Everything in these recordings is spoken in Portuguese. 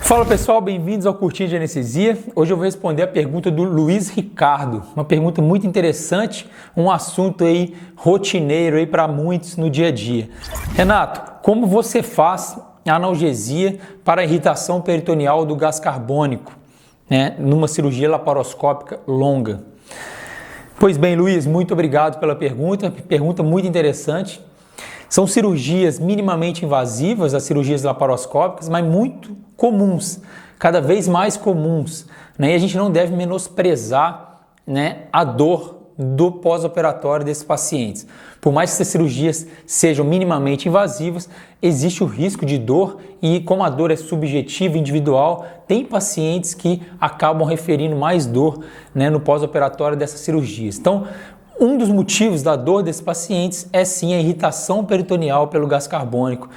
Fala pessoal, bem-vindos ao Curtinho de Anestesia. Hoje eu vou responder a pergunta do Luiz Ricardo, uma pergunta muito interessante, um assunto aí rotineiro aí para muitos no dia a dia. Renato, como você faz analgesia para a irritação peritoneal do gás carbônico, numa cirurgia laparoscópica longa? Pois bem, Luiz, muito obrigado pela pergunta muito interessante. São cirurgias minimamente invasivas, as cirurgias laparoscópicas, mas muito comuns, cada vez mais comuns, E a gente não deve menosprezar, a dor do pós-operatório desses pacientes. Por mais que essas cirurgias sejam minimamente invasivas, existe o risco de dor e, como a dor é subjetiva, individual, tem pacientes que acabam referindo mais dor, no pós-operatório dessas cirurgias. Então, um dos motivos da dor desses pacientes é sim a irritação peritoneal pelo gás carbônico,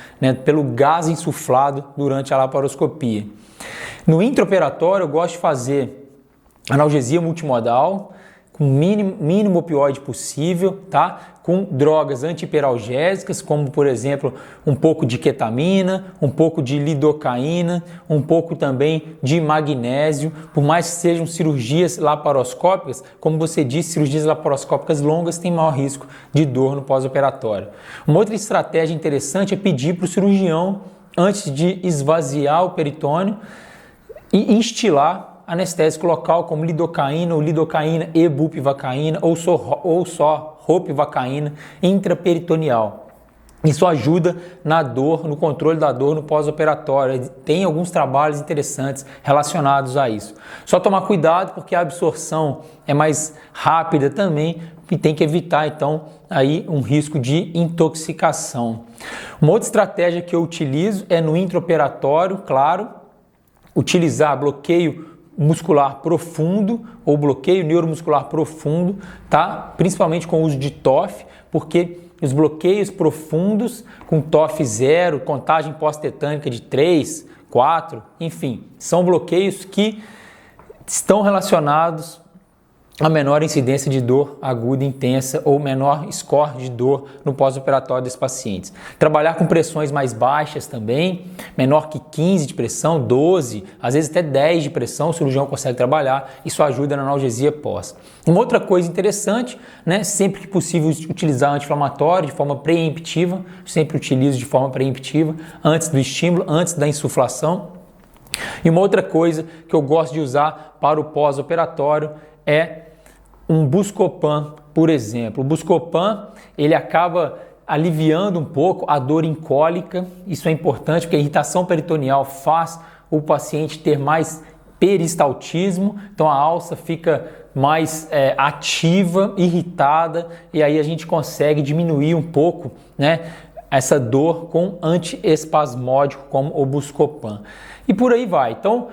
pelo gás insuflado durante a laparoscopia. No intraoperatório eu gosto de fazer analgesia multimodal, com o mínimo opioide possível, com drogas antihiperalgésicas, como por exemplo um pouco de ketamina, um pouco de lidocaína, um pouco também de magnésio. Por mais que sejam cirurgias laparoscópicas, como você disse, cirurgias laparoscópicas longas têm maior risco de dor no pós-operatório. Uma outra estratégia interessante é pedir para o cirurgião, antes de esvaziar o peritônio, e instilar anestésico local como lidocaína ou lidocaína e bupivacaína ou só ropivacaína intraperitoneal. Isso ajuda na dor, no controle da dor no pós-operatório. Tem alguns trabalhos interessantes relacionados a isso. Só tomar cuidado porque a absorção é mais rápida também e tem que evitar então aí um risco de intoxicação. Uma outra estratégia que eu utilizo é no intraoperatório, claro, utilizar bloqueio muscular profundo ou bloqueio neuromuscular profundo, principalmente com o uso de TOF, porque os bloqueios profundos com TOF 0, contagem pós-tetânica de 3, 4, enfim, são bloqueios que estão relacionados a menor incidência de dor aguda intensa ou menor score de dor no pós-operatório desses pacientes. Trabalhar com pressões mais baixas também, menor que 15 de pressão, 12, às vezes até 10 de pressão, o cirurgião consegue trabalhar, isso ajuda na analgesia pós. Uma outra coisa interessante, sempre que possível utilizar anti-inflamatório de forma preemptiva, sempre utilizo de forma preemptiva, antes do estímulo, antes da insuflação. E uma outra coisa que eu gosto de usar para o pós-operatório é um Buscopan, por exemplo. O Buscopan, ele acaba aliviando um pouco a dor incólica. Isso é importante porque a irritação peritoneal faz o paciente ter mais peristaltismo, então a alça fica mais ativa, irritada, e aí a gente consegue diminuir um pouco, essa dor com antiespasmódico como o Buscopan. E por aí vai. Então,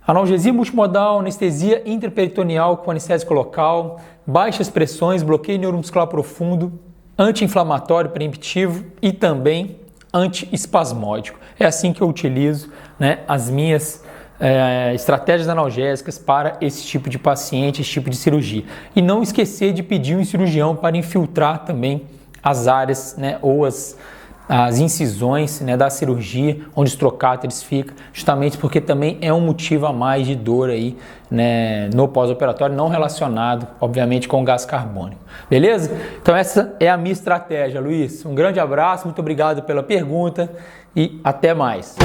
analgesia multimodal, anestesia intraperitoneal com anestésico local, baixas pressões, bloqueio neuromuscular profundo, anti-inflamatório preemptivo e também antiespasmódico. É assim que eu utilizo as minhas estratégias analgésicas para esse tipo de paciente, esse tipo de cirurgia. E não esquecer de pedir um cirurgião para infiltrar também as áreas ou as incisões da cirurgia, onde os trocáteres ficam, justamente porque também é um motivo a mais de dor aí, no pós-operatório, não relacionado, obviamente, com o gás carbônico. Beleza? Então essa é a minha estratégia, Luiz. Um grande abraço, muito obrigado pela pergunta e até mais.